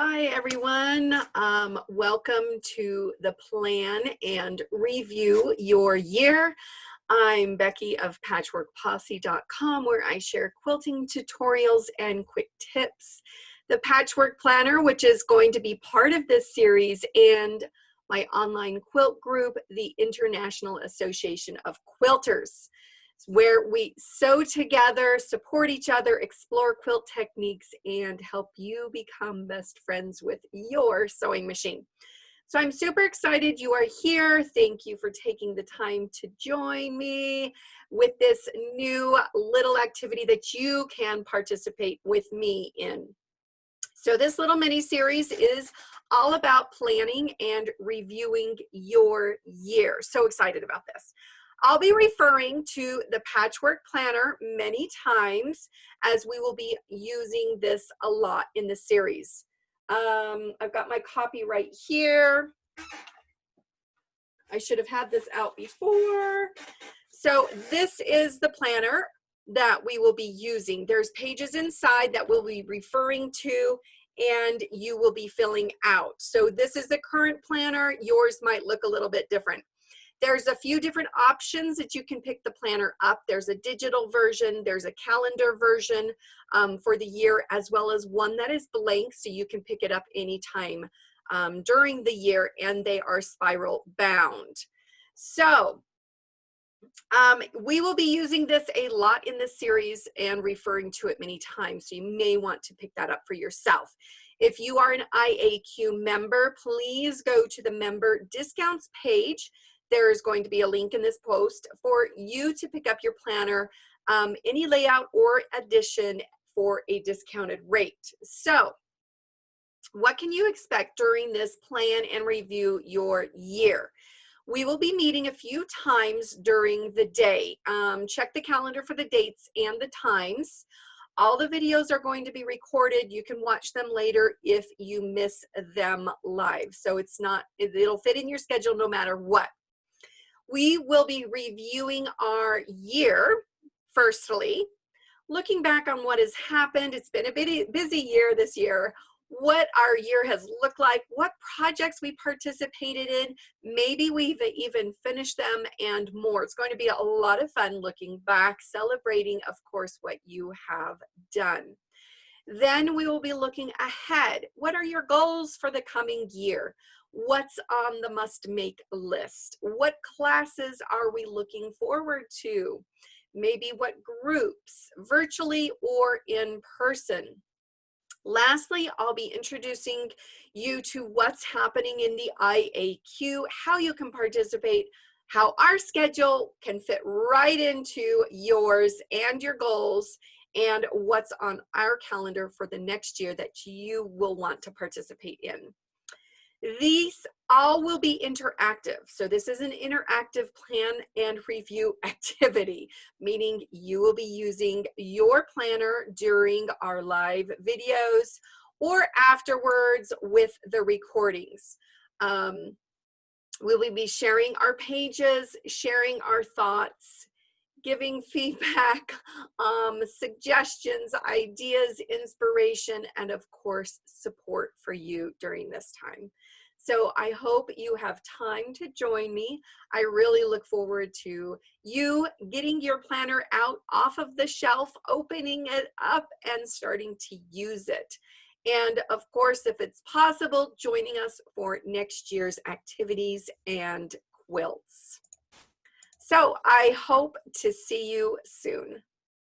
Hi, everyone. Welcome to the Plan and Review Your Year. I'm Becky of patchworkposse.com, where I share quilting tutorials and quick tips. The Patchwork Planner, which is going to be part of this series, and my online quilt group, the International Association of Quilters, where we sew together, support each other, explore quilt techniques, and help you become best friends with your sewing machine. So I'm super excited you are here. Thank you for taking the time to join me with this new little activity that you can participate with me in. So this little mini series is all about planning and reviewing your year. So excited about this. I'll be referring to the Patchwork Planner many times, as we will be using this a lot in the series. I've got my copy right here. I should have had this out before. So this is the planner that we will be using. There's pages inside that we'll be referring to and you will be filling out. So this is the current planner. Yours might look a little bit different. There's a few different options that you can pick the planner up. There's a digital version, there's a calendar version for the year, as well as one that is blank, so you can pick it up anytime during the year, and they are spiral bound. So we will be using this a lot in this series and referring to it many times, so you may want to pick that up for yourself. If you are an IAQ member, please go to the member discounts page. There's going to be a link in this post for you to pick up your planner, any layout or addition for a discounted rate. So what can you expect during this plan and review your year? We will be meeting a few times during the day. Check the calendar for the dates and the times. All the videos are going to be recorded. You can watch them later if you miss them live. So it'll fit in your schedule no matter what. We will be reviewing our year, firstly, looking back on what has happened. It's been a busy year this year. What our year has looked like, what projects we participated in, maybe we've even finished them, and more. It's going to be a lot of fun looking back, celebrating, of course, what you have done. Then we will be looking ahead. What are your goals for the coming year? What's on the must-make list? What classes are we looking forward to? Maybe what groups, virtually or in person? Lastly, I'll be introducing you to what's happening in the IAQ, how you can participate, how our schedule can fit right into yours and your goals, and what's on our calendar for the next year that you will want to participate in. These all will be interactive. So this is an interactive plan and review activity, meaning you will be using your planner during our live videos or afterwards with the recordings. We will be sharing our pages, sharing our thoughts, giving feedback, suggestions, ideas, inspiration, and of course, support for you during this time. So I hope you have time to join me. I really look forward to you getting your planner out off of the shelf, opening it up, and starting to use it. And of course, if it's possible, joining us for next year's activities and quilts. So I hope to see you soon.